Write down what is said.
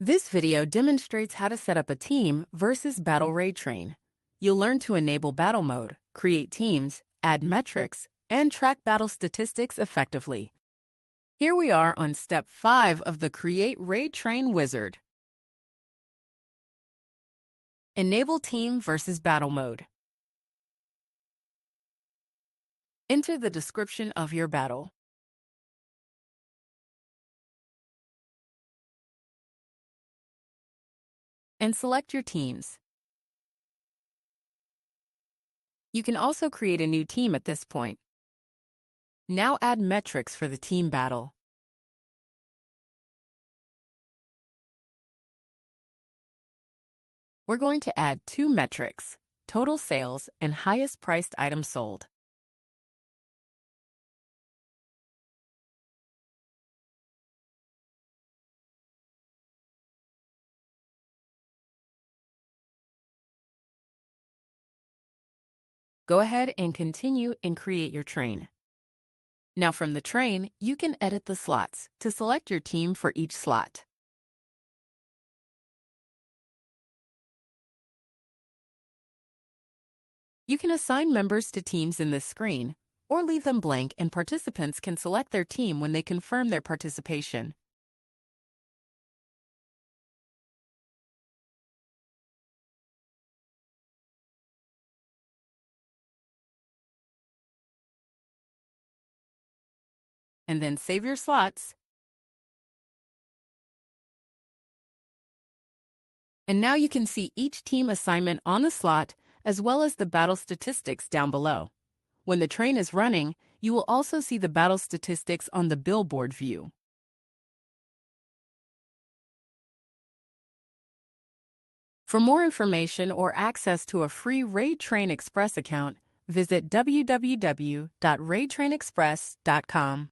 This video demonstrates how to set up a team versus battle raid train. You'll learn to enable battle mode, create teams, add metrics, and track battle statistics effectively. Here we are on step 5 of the Create Raid Train Wizard. Enable team versus battle mode. Enter the description of your battle. And select your teams. You can also create a new team at this point. Now add metrics for the team battle. We're going to add 2 metrics, total sales and highest priced item sold. Go ahead and continue and create your train. Now from the train, you can edit the slots to select your team for each slot. You can assign members to teams in this screen, or leave them blank and participants can select their team when they confirm their participation. And then save your slots. And now you can see each team assignment on the slot as well as the battle statistics down below. When the train is running, you will also see the battle statistics on the billboard view. For more information or access to a free Raid Train Express account, visit www.raidtrainexpress.com.